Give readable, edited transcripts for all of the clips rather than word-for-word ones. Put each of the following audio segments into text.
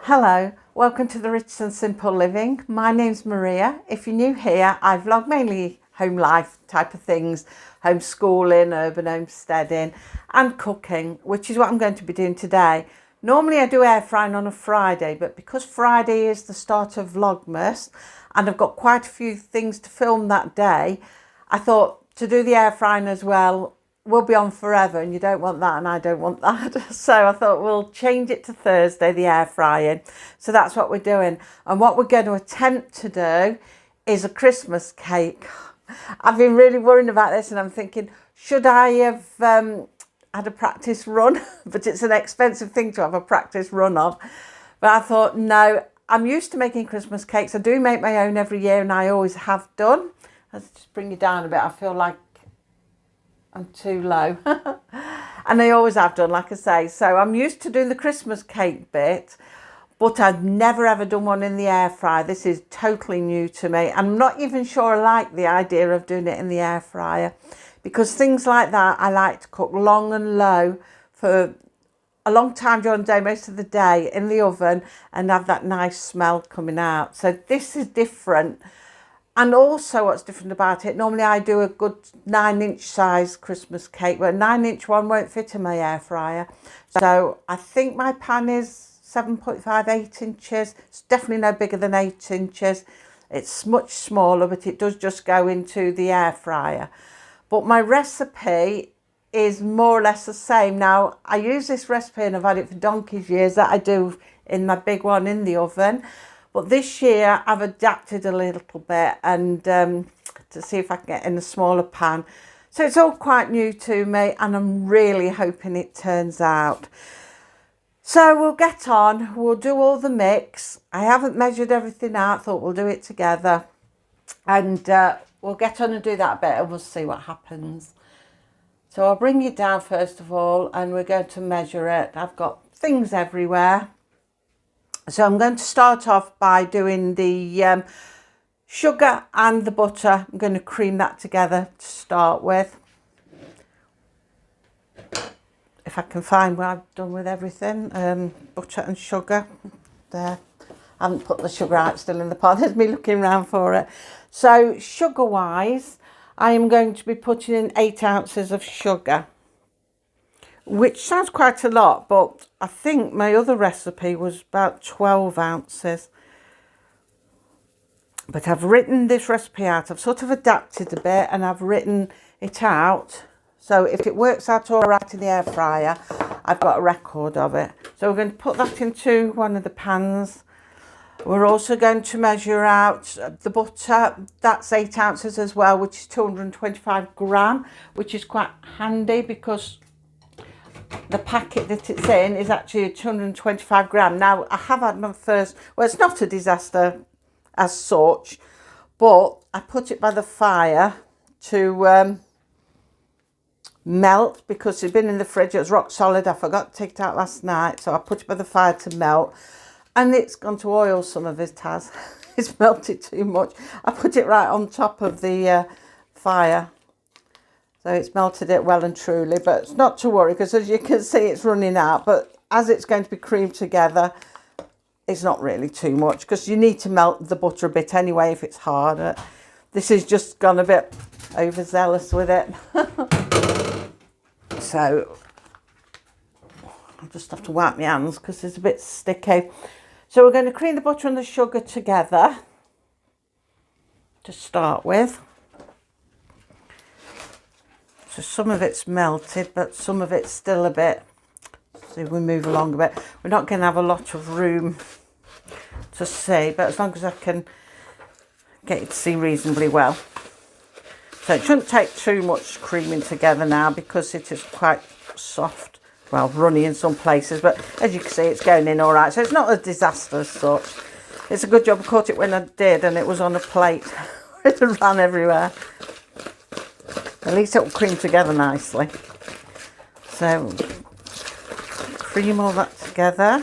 Hello, welcome to the Rich and Simple Living. My name's Maria. If you're new here, I vlog mainly home life type of things, homeschooling, urban homesteading and cooking, which is what I'm going to be doing today. Normally I do air frying on a Friday, but because Friday is the start of Vlogmas and I've got quite a few things to film that day, I thought to do the air frying as well will be on forever, and you don't want that and I don't want that. So I thought we'll change it to Thursday, the air frying. So that's what we're doing. And what we're going to attempt to do is a Christmas cake. I've been really worrying about this and I'm thinking, should I have had a practice run? But it's an expensive thing to have a practice run of. But I thought, no, I'm used to making Christmas cakes. I do make my own every year and I always have done. Let's just bring you down a bit. I feel like I'm too low. And I always have done, like I say. So I'm used to doing the Christmas cake bit, but I've never ever done one in the air fryer. This is totally new to me. I'm not even sure I like the idea of doing it in the air fryer, because things like that I like to cook long and low for a long time during the day, most of the day in the oven, and have that nice smell coming out. So this is different. And also what's different about it, normally I do a good 9-inch size Christmas cake, but a 9-inch one won't fit in my air fryer. So I think my pan is 7.5, 8 inches. It's definitely no bigger than 8 inches. It's much smaller, but it does just go into the air fryer. But my recipe is more or less the same. Now, I use this recipe and I've had it for donkey's years that I do in my big one in the oven. But this year I've adapted a little bit and to see if I can get in a smaller pan. So it's all quite new to me and I'm really hoping it turns out. So we'll get on, we'll do all the mix. I haven't measured everything out, thought we'll do it together. And we'll get on and do that bit and we'll see what happens. So I'll bring you down first of all and we're going to measure it. I've got things everywhere. So I'm going to start off by doing the sugar and the butter. I'm going to cream that together to start with. If I can find what I've done with everything. Butter and sugar. There. I haven't put the sugar out, still in the pot. There's me looking around for it. So sugar wise, I am going to be putting in 8 ounces of sugar, which sounds quite a lot, but I think my other recipe was about 12 ounces. But I've written this recipe out. I've sort of adapted a bit and I've written it out. So if it works out all right in the air fryer, I've got a record of it. So we're going to put that into one of the pans. We're also going to measure out the butter. That's 8 ounces as well, which is 225 gram, which is quite handy because the packet that it's in is actually 225 gram. Now, I have had my first, well, it's not a disaster as such, but I put it by the fire to melt because it'd been in the fridge. It was rock solid. I forgot to take it out last night, so I put it by the fire to melt. And it's gone to oil, some of it has. It's melted too much. I put it right on top of the fire. So it's melted it well and truly, but it's not to worry because as you can see it's running out. But as it's going to be creamed together, it's not really too much because you need to melt the butter a bit anyway if it's harder. This has just gone a bit overzealous with it. So I'll just have to wipe my hands because it's a bit sticky. So we're going to cream the butter and the sugar together to start with. So some of it's melted, but some of it's still a bit, so we move along a bit. We're not going to have a lot of room to see, but as long as I can get it to see reasonably well. So it shouldn't take too much creaming together now because it is quite soft, well, runny in some places, but as you can see it's going in all right. So it's not a disaster as such. It's a good job I caught it when I did and it was on a plate. It ran everywhere. At least it will cream together nicely. So, cream all that together.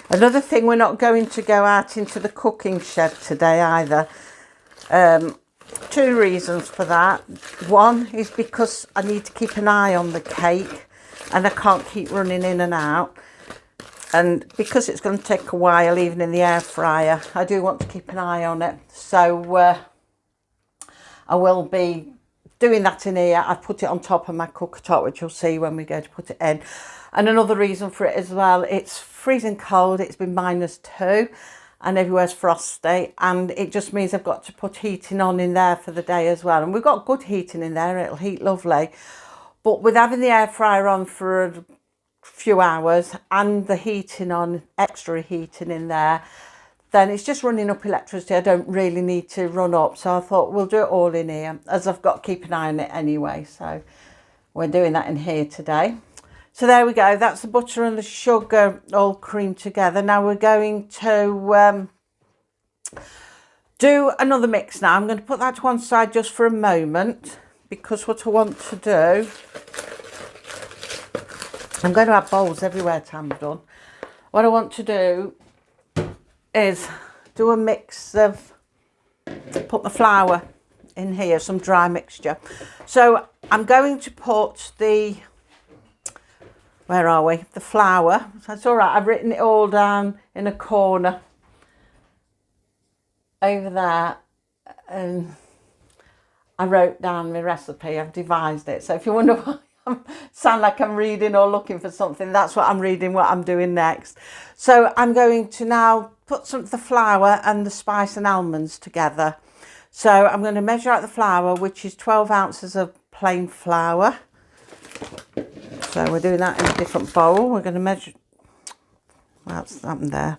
Another thing, we're not going to go out into the cooking shed today either. To two reasons for that. One is because I need to keep an eye on the cake and I can't keep running in and out. And because it's going to take a while, even in the air fryer, I do want to keep an eye on it. So I will be doing that in here. I've put it on top of my cooker-top, which you'll see when we go to put it in. And another reason for it as well, it's freezing cold. It's been -2 and everywhere's frosty. And it just means I've got to put heating on in there for the day as well. And we've got good heating in there. It'll heat lovely. But with having the air fryer on for a few hours and the heating on, extra heating in there, then it's just running up electricity. I don't really need to run up. So I thought we'll do it all in here, as I've got to keep an eye on it anyway. So we're doing that in here today. So there we go. That's the butter and the sugar all creamed together. Now we're going to do another mix now. I'm going to put that to one side just for a moment, because what I want to do, I'm going to have bowls everywhere till I'm done. What I want to do is do a mix of, put the flour in here, some dry mixture. So I'm going to put the, where are we? The flour. That's all right. I've written it all down in a corner over there. And I wrote down my recipe. I've devised it. So if you wonder why I sound like I'm reading or looking for something, that's what I'm reading, what I'm doing next. So I'm going to now put some of the flour and the spice and almonds together. So I'm going to measure out the flour, which is 12 ounces of plain flour. So we're doing that in a different bowl. We're going to measure, that's happened there.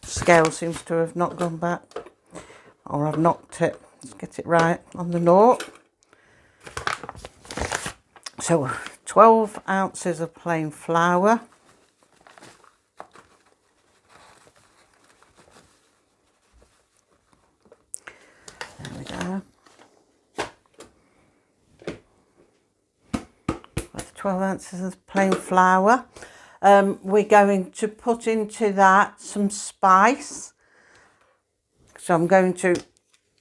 The scale seems to have not gone back, or I've knocked it. Let's get it right on the nought. So 12 ounces of plain flour. There we go. 12 ounces of plain flour. We're going to put into that some spice. So I'm going to,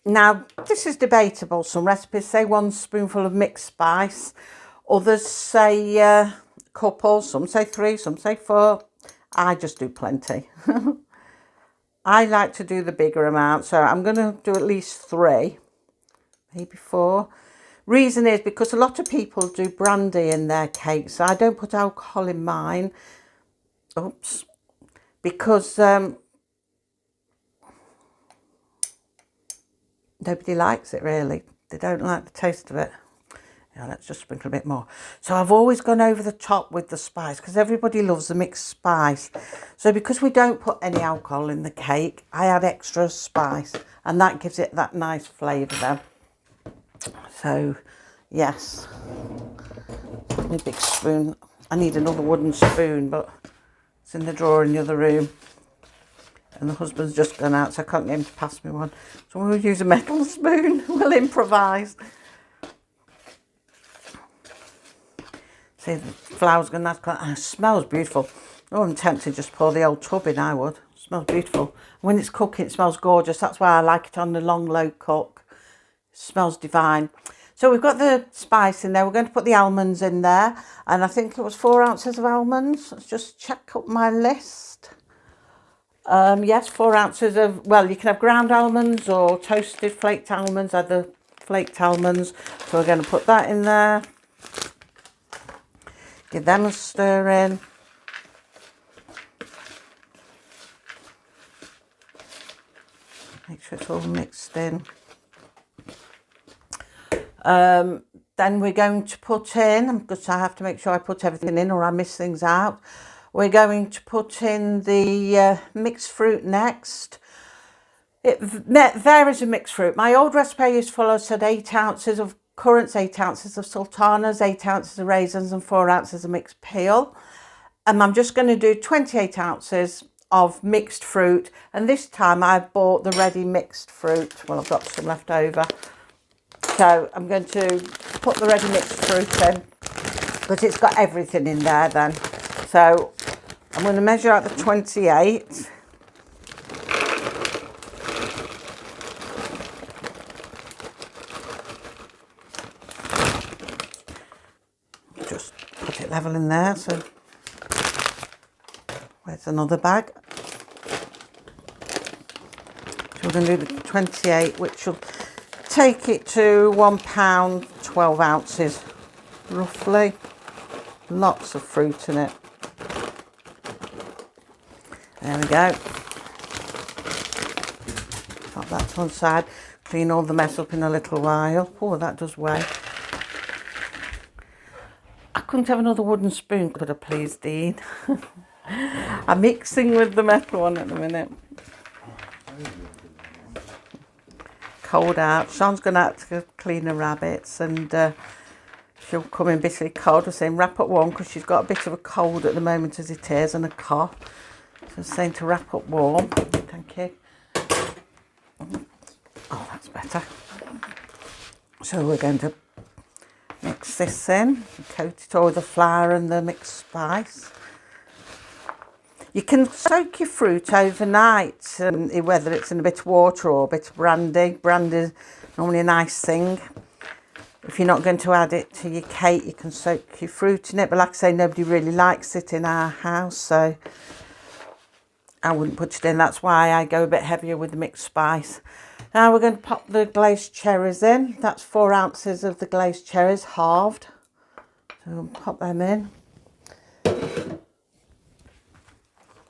now this is debatable. Some recipes say 1 spoonful of mixed spice. Others say a couple, some say 3, some say 4. I just do plenty. I like to do the bigger amount, so I'm going to do at least 3, maybe 4. Reason is because a lot of people do brandy in their cakes. I don't put alcohol in mine. Oops. Because nobody likes it really. They don't like the taste of it. Yeah, let's just sprinkle a bit more. So I've always gone over the top with the spice because everybody loves the mixed spice. So because we don't put any alcohol in the cake, I add extra spice and that gives it that nice flavour then. So, yes, my big spoon. I need another wooden spoon, but it's in the drawer in the other room. And the husband's just gone out, so I can't get him to pass me one. So we'll use a metal spoon. We'll improvise. See, the flour's going to have, it smells beautiful. Oh, I'm tempted to just pour the old tub in, I would. It smells beautiful. When it's cooking, it smells gorgeous. That's why I like it on the long, low cook. Smells divine. So we've got the spice in there. We're going to put the almonds in there, and I think it was 4 ounces of almonds. Let's just check up my list. Yes, 4 ounces of, well, you can have ground almonds or toasted flaked almonds. Either flaked almonds. So we're going to put that in there, give them a stir in. Make sure it's all mixed in. Then we're going to put in, because I have to make sure I put everything in or I miss things out. We're going to put in the mixed fruit next. It varies with mixed fruit. My old recipe I used to follow said 8 ounces of currants, 8 ounces of sultanas, 8 ounces of raisins and 4 ounces of mixed peel. And I'm just going to do 28 ounces of mixed fruit. And this time I bought the ready mixed fruit. Well, I've got some left over. So I'm going to put the ready mixed fruit in because it's got everything in there then. So I'm going to measure out the 28. level in there. So where's another bag? So we're going to do the 28, which will take it to £1, 12 ounces, roughly. Lots of fruit in it. There we go. Pop that to one side. Clean all the mess up in a little while. Oh, that does weigh. I couldn't have another wooden spoon, could I please, Dean? I'm mixing with the metal one at the minute. Cold out. Sean's going out to clean the rabbits, and she'll come in bitterly cold. We're saying wrap up warm because she's got a bit of a cold at the moment as it is, and a cough. So I'm saying to wrap up warm. Thank you. Oh, that's better. So we're going to mix this in, coat it all with the flour and the mixed spice. You can soak your fruit overnight, whether it's in a bit of water or a bit of brandy. Brandy is normally a nice thing. If you're not going to add it to your cake, you can soak your fruit in it. But like I say, nobody really likes it in our house, so I wouldn't put it in. That's why I go a bit heavier with the mixed spice. Now we're going to pop the glazed cherries in. That's 4 ounces of the glazed cherries, halved. So we'll pop them in.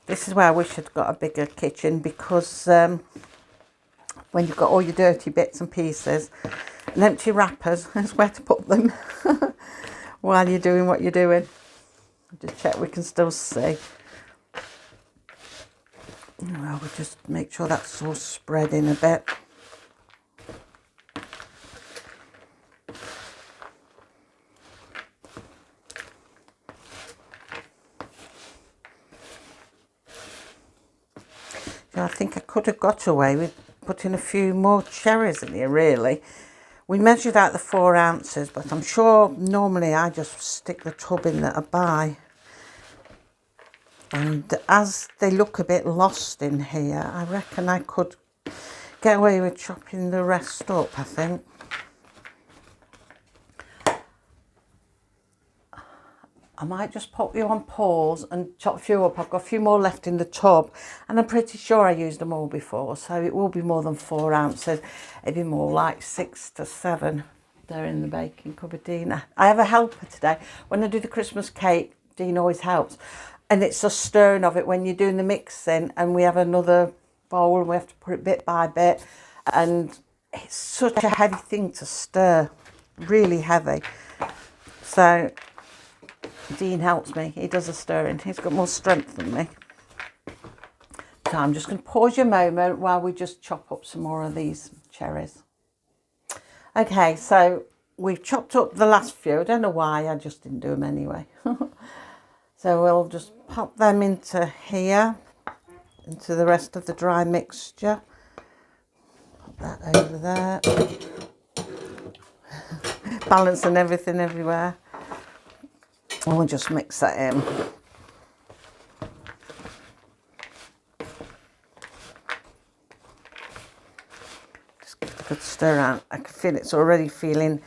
This is where I wish I'd got a bigger kitchen, because when you've got all your dirty bits and pieces and empty wrappers, there's where to put them while you're doing what you're doing. Just check we can still see. Well, we'll just make sure that's all spread in a bit. I think I could have got away with putting a few more cherries in here, really. We measured out the 4 ounces, but I'm sure normally I just stick the tub in that I buy. And as they look a bit lost in here, I reckon I could get away with chopping the rest up, I think. I might just pop you on pause and chop a few up. I've got a few more left in the tub, and I'm pretty sure I used them all before, so it will be more than 4 ounces. It'd be more like 6 to 7. They're in the baking cupboard, Dean. I have a helper today. When I do the Christmas cake, Dean always helps, and it's a stirring of it when you're doing the mixing, and we have another bowl and we have to put it bit by bit, and it's such a heavy thing to stir, really heavy. So Dean helps me. He does the stirring. He's got more strength than me. So I'm just going to pause you a moment while we just chop up some more of these cherries. Okay, so we've chopped up the last few. I don't know why, I just didn't do them anyway. So we'll just pop them into here, into the rest of the dry mixture. Pop that over there. Balancing everything everywhere. And we'll just mix that in. Just give it a good stir around. I can feel it's already feeling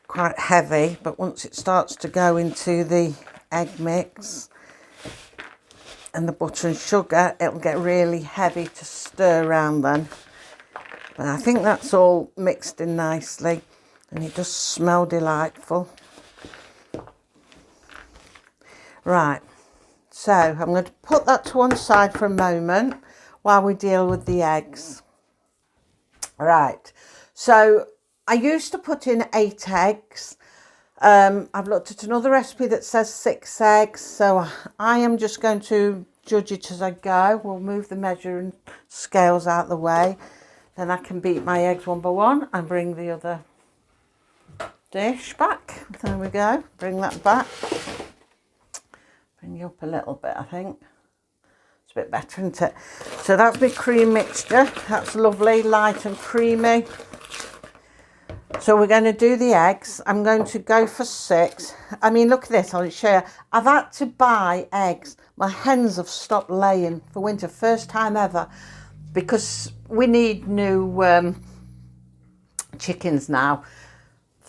quite heavy, but once it starts to go into the egg mix and the butter and sugar, it'll get really heavy to stir around then. But I think that's all mixed in nicely, and it does smell delightful. Right, so I'm going to put that to one side for a moment while we deal with the eggs. Right, so I used to put in 8 eggs. I've looked at another recipe that says 6 eggs, so I am just going to judge it as I go. We'll move the measuring scales out of the way. Then I can beat my eggs one by one and bring the other dish back. There we go, bring that back. Bring you up a little bit, I think. It's a bit better, isn't it? So that's my cream mixture. That's lovely, light and creamy. So we're going to do the eggs. I'm going to go for 6. I mean, look at this, I'll show you. I've had to buy eggs. My hens have stopped laying for winter, first time ever, because we need new chickens now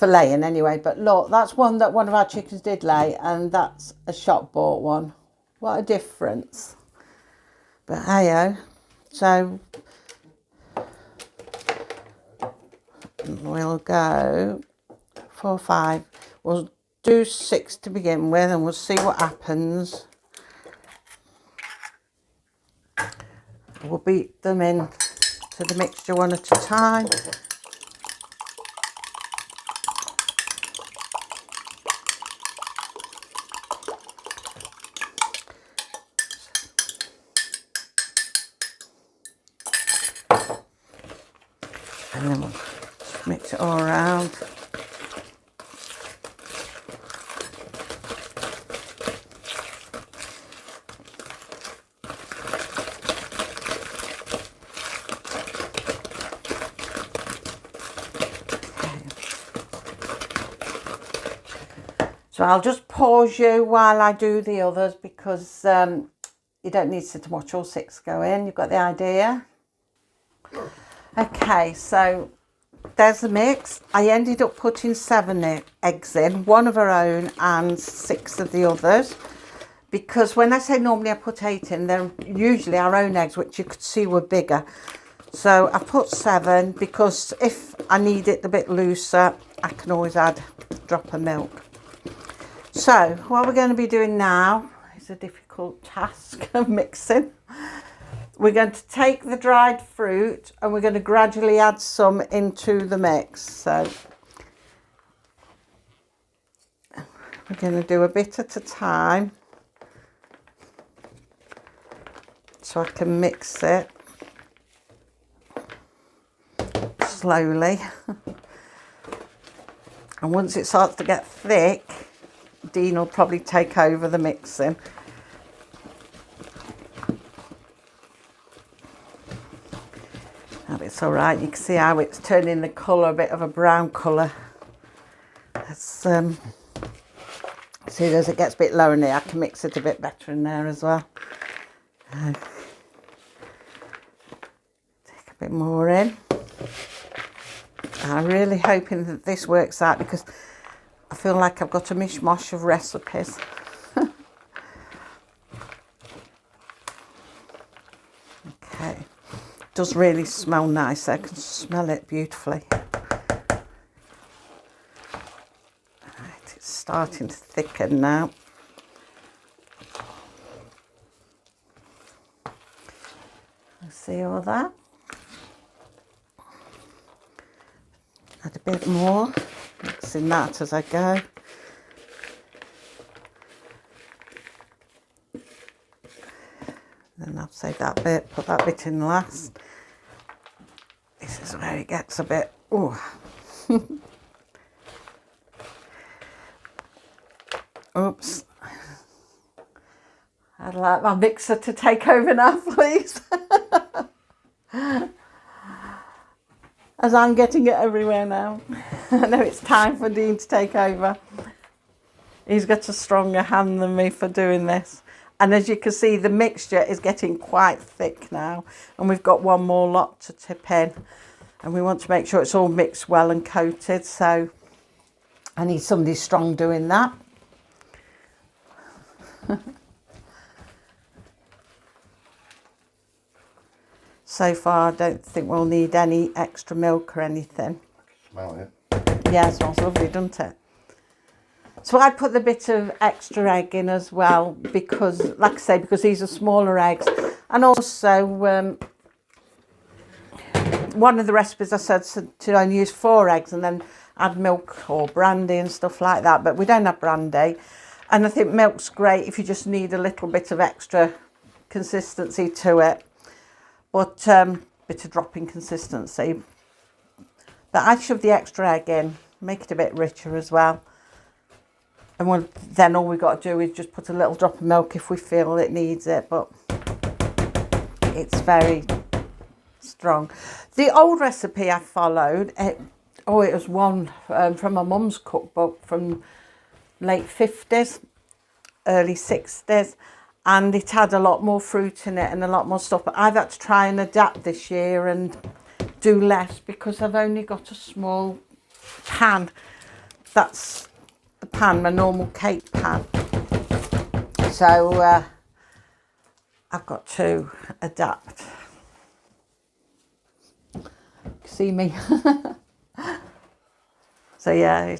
for laying anyway. But look, that's one that one of our chickens did lay, and that's a shop bought one. What a difference. But hey-oh. So we'll go 4, 5. We'll do 6 to begin with, and we'll see what happens. We'll beat them in to the mixture one at a time. And then we'll mix it all around. So I'll just pause you while I do the others, because you don't need to watch all 6 go in. You've got the idea. Okay, so there's the mix. I ended up putting 7 eggs in, 1 of our own and 6 of the others, because when I say normally I put 8 in, they're usually our own eggs, which you could see were bigger. So I put 7 because if I need it a bit looser, I can always add a drop of milk. So what we're going to be doing now is a difficult task of mixing. We're going to take the dried fruit and we're going to gradually add some into the mix. So we're going to do a bit at a time so I can mix it slowly. And once it starts to get thick, Dean will probably take over the mixing. And it's all right. You can see how it's turning the colour, a bit of a brown colour. As soon as it gets a bit lower in there, I can mix it a bit better in there as well. Take a bit more in. I'm really hoping that this works out, because I feel like I've got a mishmash of recipes. Okay, it does really smell nice. I can smell it beautifully. Right, it's starting to thicken now. See all that? Add a bit more. Mixing that as I go. Then I'll save that bit, put that bit in last. This is where it gets a bit, ooh. Oops. I'd like my mixer to take over now, please. As I'm getting it everywhere now. I know it's time for Dean to take over. He's got a stronger hand than me for doing this. And as you can see, the mixture is getting quite thick now. And we've got one more lot to tip in. And we want to make sure it's all mixed well and coated. So I need somebody strong doing that. So far, I don't think we'll need any extra milk or anything. Smell it. Yeah, it smells lovely, doesn't it? So I put the bit of extra egg in as well, because, like I say, because these are smaller eggs. And also, one of the recipes I said to only use 4 eggs and then add milk or brandy and stuff like that. But we don't have brandy. And I think milk's great if you just need a little bit of extra consistency to it. But bit of dropping consistency. But I shove the extra egg in, make it a bit richer as well. And then all we've got to do is just put a little drop of milk if we feel it needs it. But it's very strong. The old recipe I followed, it was one from my mum's cookbook from late 50s, early 60s. And it had a lot more fruit in it and a lot more stuff. But I've had to try and adapt this year and do less, because I've only got a small pan. that's the pan, my normal cake pan. So I've got to adapt. See me? So yeah,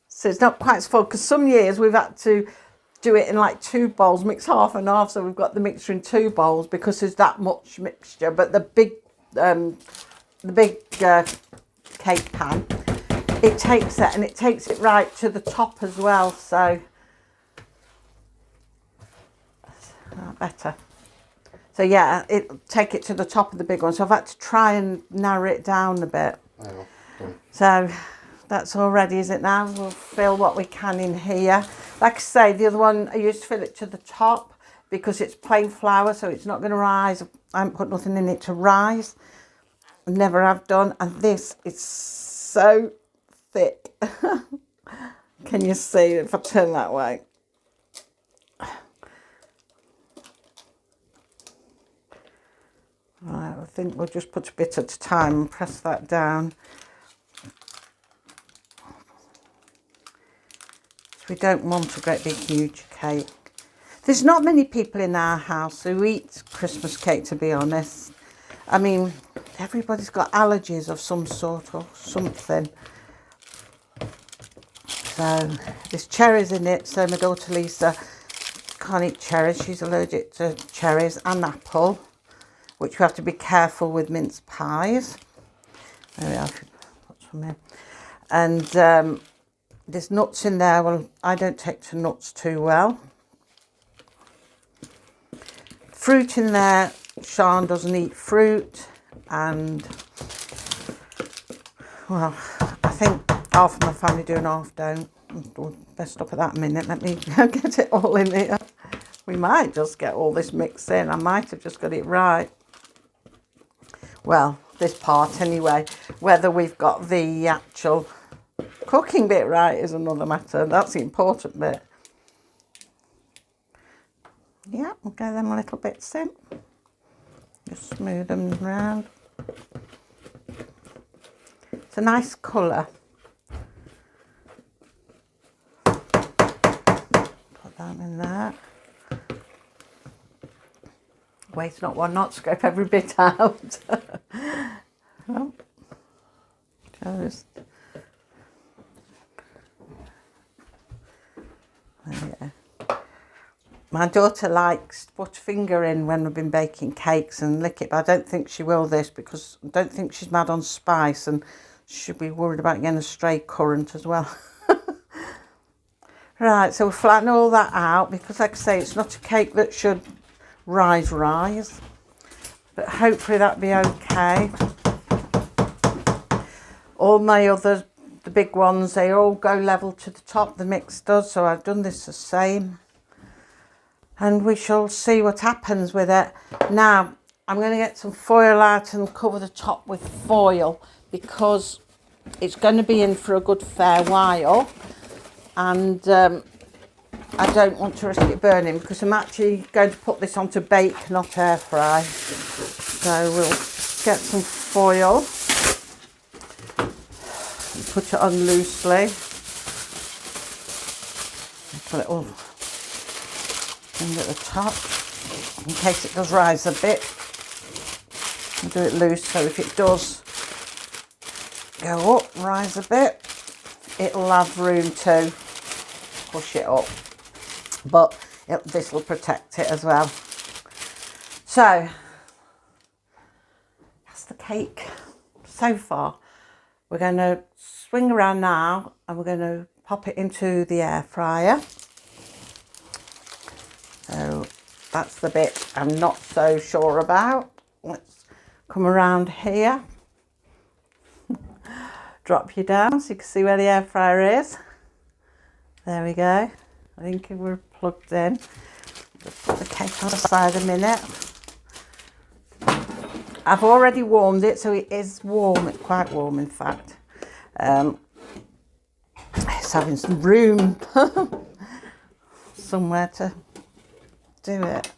so it's not quite as full, because some years we've had to do it in like 2 bowls, mix half and half, so we've got the mixture in 2 bowls because there's that much mixture. But the big cake pan, it takes it, and it takes it right to the top as well, so better. So yeah, it'll take it to the top of the big one, so I've had to try and narrow it down a bit. So that's all ready, is it now? We'll fill what we can in here. Like I say, the other one I used to fill it to the top because it's plain flour, so it's not going to rise. I haven't put nothing in it to rise. Never have done. And this is so thick. Can you see if I turn that way? Right, I think we'll just put a bit at a time and press that down. We don't want a great big huge cake. There's not many people in our house who eat Christmas cake, to be honest. I mean, everybody's got allergies of some sort or something. So there's cherries in it, so my daughter Lisa can't eat cherries. She's allergic to cherries and apple, which we have to be careful with mince pies. There we are, put some in. And there's nuts in there. Well, I don't take to nuts too well. Fruit in there. Sean doesn't eat fruit. And, well, I think half of my family do and half don't. Best stop at that a minute. Let me get it all in here. We might just get all this mixed in. I might have just got it right. Well, this part anyway. Whether we've got the actual cooking bit right is another matter. That's the important bit. Yeah, we'll get them little bits in. Just smooth them round. It's a nice colour. Put that in there. Wait, not one, not scrape every bit out. Well, just. Yeah. My daughter likes to put a finger in when we've been baking cakes and lick it, but I don't think she will this because I don't think she's mad on spice, and she'll be worried about getting a stray currant as well. Right, so we'll flatten all that out because, like I say, it's not a cake that should rise, but hopefully that'll be okay. All my others, the big ones, they all go level to the top, the mix does, so I've done this the same. And we shall see what happens with it. Now, I'm going to get some foil out and cover the top with foil because it's going to be in for a good fair while. And I don't want to risk it burning because I'm actually going to put this on to bake, not air fry. So we'll get some foil. Put it on loosely. Put it all in at the top in case it does rise a bit. I'll do it loose so if it does go up, rise a bit, it'll have room to push it up. But this will protect it as well. So that's the cake so far. We're going to swing around now and we're going to pop it into the air fryer. So that's the bit I'm not so sure about. Let's come around here. Drop you down so you can see where the air fryer is. There we go. I think we're plugged in. Just put the cake on the side a minute. I've already warmed it, so it is warm. It's quite warm, in fact. It's having some room somewhere to do it.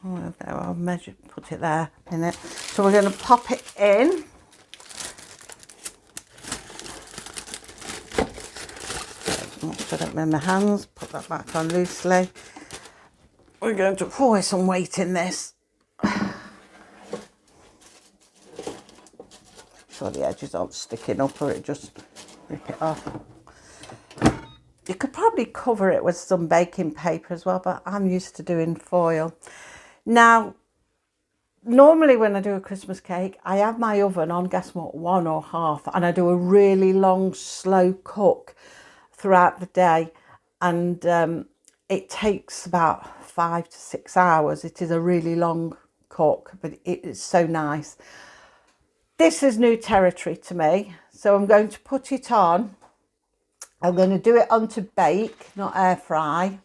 Oh, I'll measure, put it there in it. So we're going to pop it in. Put it in my hands, put that back on loosely. We're going to pour some weight in this. So the edges aren't sticking up or it just rip it off. You could probably cover it with some baking paper as well, but I'm used to doing foil. Now, normally when I do a Christmas cake, I have my oven on, guess what, 1 or half, and I do a really long, slow cook throughout the day. And it takes about 5 to 6 hours. It is a really long cook, but it is so nice. This is new territory to me, so I'm going to put it on. I'm going to do it on to bake, not air fry.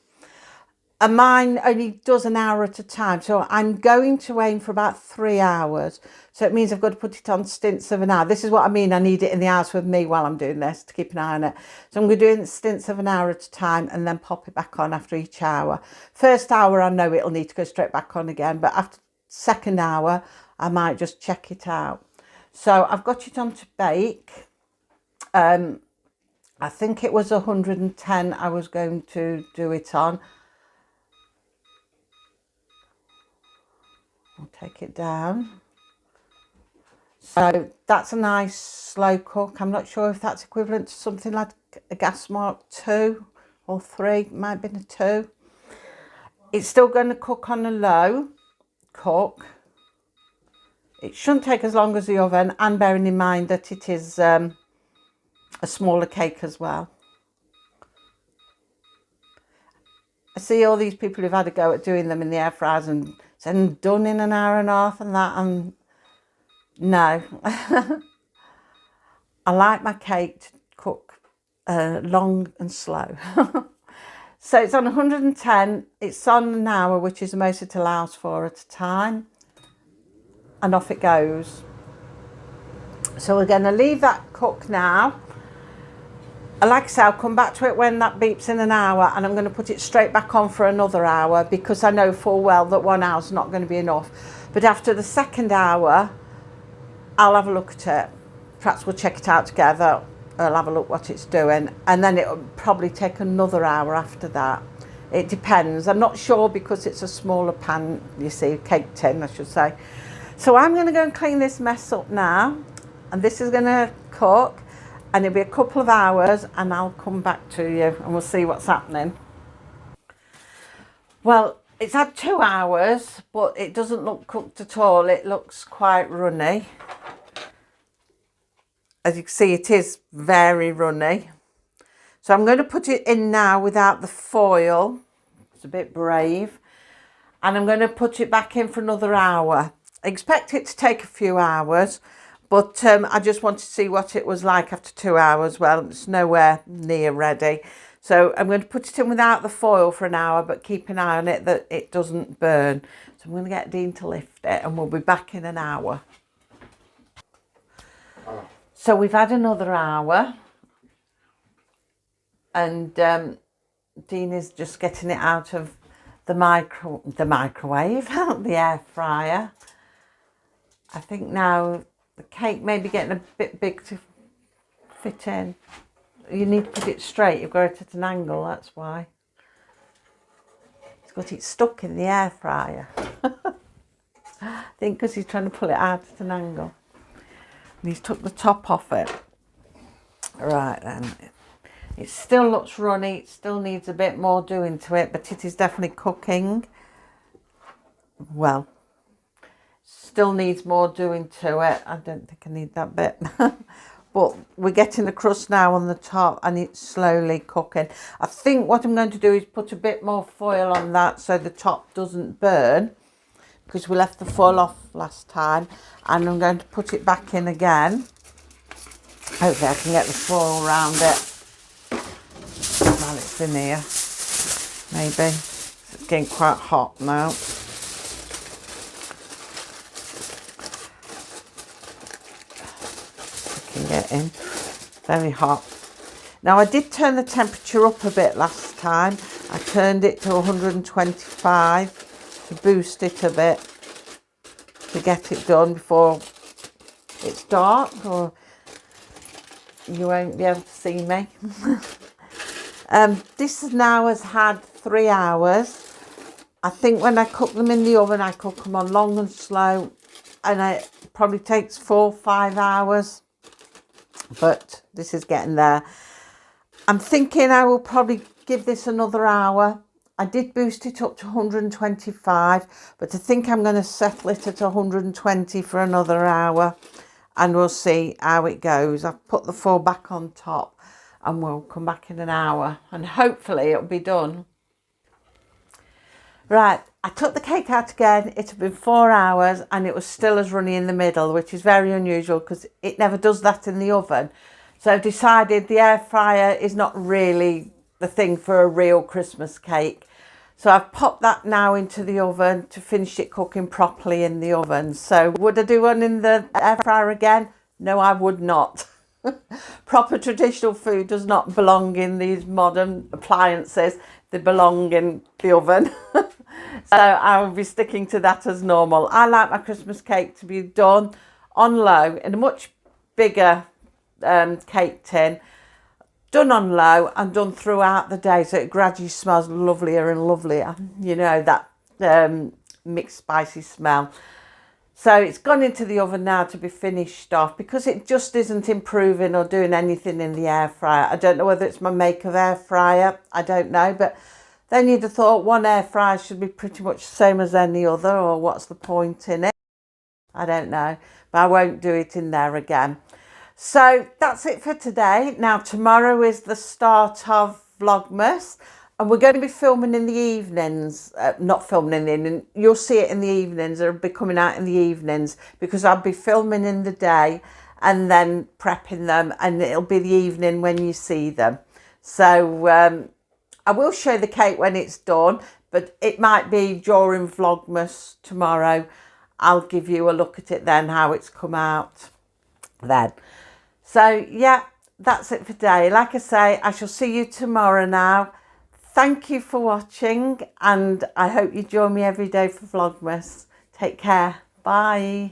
And mine only does an hour at a time. So I'm going to aim for about 3 hours. So it means I've got to put it on stints of an hour. This is what I mean. I need it in the house with me while I'm doing this to keep an eye on it. So I'm going to do it in stints of an hour at a time and then pop it back on after each hour. First hour, I know it'll need to go straight back on again. But after second hour, I might just check it out. So I've got it on to bake. I think it was 110 I was going to do it on. I'll take it down. So that's a nice slow cook. I'm not sure if that's equivalent to something like a gas mark 2 or 3. It might have been a 2. It's still going to cook on a low cook. It shouldn't take as long as the oven, and bearing in mind that it is a smaller cake as well. I see all these people who've had a go at doing them in the air fryers and saying done in an hour and a half and that, and no. I like my cake to cook long and slow. So it's on 110, it's on an hour, which is the most it allows for at a time, and off it goes. So we're going to leave that cook now. And like I say, I'll come back to it when that beeps in an hour, and I'm going to put it straight back on for another hour, because I know full well that 1 hour's not going to be enough. But after the second hour, I'll have a look at it. Perhaps we'll check it out together. I'll have a look what it's doing, and then it'll probably take another hour after that. It depends. I'm not sure because it's a smaller pan, you see, cake tin, I should say. So I'm going to go and clean this mess up now, and this is going to cook. And it'll be a couple of hours and I'll come back to you and we'll see what's happening. Well, it's had 2 hours, but it doesn't look cooked at all. It looks quite runny. As you can see, it is very runny. So I'm going to put it in now without the foil. It's a bit brave. And I'm going to put it back in for another hour. I expect it to take a few hours. But I just wanted to see what it was like after 2 hours. Well, it's nowhere near ready. So I'm going to put it in without the foil for an hour, but keep an eye on it that it doesn't burn. So I'm going to get Dean to lift it and we'll be back in an hour. So we've had another hour. And Dean is just getting it out of the microwave, the air fryer. I think now the cake may be getting a bit big to fit in. You need to put it straight. You've got it at an angle, that's why. He's got it stuck in the air fryer. I think because he's trying to pull it out at an angle. And he's took the top off it. Right then. It still looks runny. It still needs a bit more doing to it, but it is definitely cooking. Well, still needs more doing to it. I don't think I need that bit. But we're getting the crust now on the top and it's slowly cooking. I think what I'm going to do is put a bit more foil on that so the top doesn't burn, because we left the foil off last time. And I'm going to put it back in again. Hopefully I can get the foil around it while it's in here. Maybe. It's getting quite hot now. Get in. Very hot. Now I did turn the temperature up a bit last time. I turned it to 125 to boost it a bit to get it done before it's dark or you won't be able to see me. This now has had 3 hours. I think when I cook them in the oven, I cook them on long and slow, and it probably takes 4 or 5 hours, but this is getting there. I'm thinking I will probably give this another hour. I did boost it up to 125, but I think I'm going to settle it at 120 for another hour, and we'll see how it goes. I've put the 4 back on top, and we'll come back in an hour, and hopefully it'll be done. Right, I took the cake out again. It had been 4 hours and it was still as runny in the middle, which is very unusual because it never does that in the oven. So I've decided the air fryer is not really the thing for a real Christmas cake. So I've popped that now into the oven to finish it cooking properly in the oven. So would I do one in the air fryer again? No, I would not. Proper traditional food does not belong in these modern appliances. They belong in the oven. So I will be sticking to that as normal. I like my Christmas cake to be done on low in a much bigger cake tin, done on low and done throughout the day, so it gradually smells lovelier and lovelier. You know, that mixed spicy smell. So it's gone into the oven now to be finished off because it just isn't improving or doing anything in the air fryer. I don't know whether it's my make of air fryer. I don't know, but then you'd have thought one air fryer should be pretty much the same as any other, or what's the point in it? I don't know, but I won't do it in there again. So that's it for today. Now tomorrow is the start of Vlogmas. And we're going to be filming in the evenings, not filming in the evening, you'll see it in the evenings, it'll be coming out in the evenings because I'll be filming in the day and then prepping them, and it'll be the evening when you see them. So I will show the cake when it's done, but it might be during Vlogmas tomorrow. I'll give you a look at it then, how it's come out then. So yeah, that's it for today. Like I say, I shall see you tomorrow now. Thank you for watching, and I hope you join me every day for Vlogmas. Take care. Bye.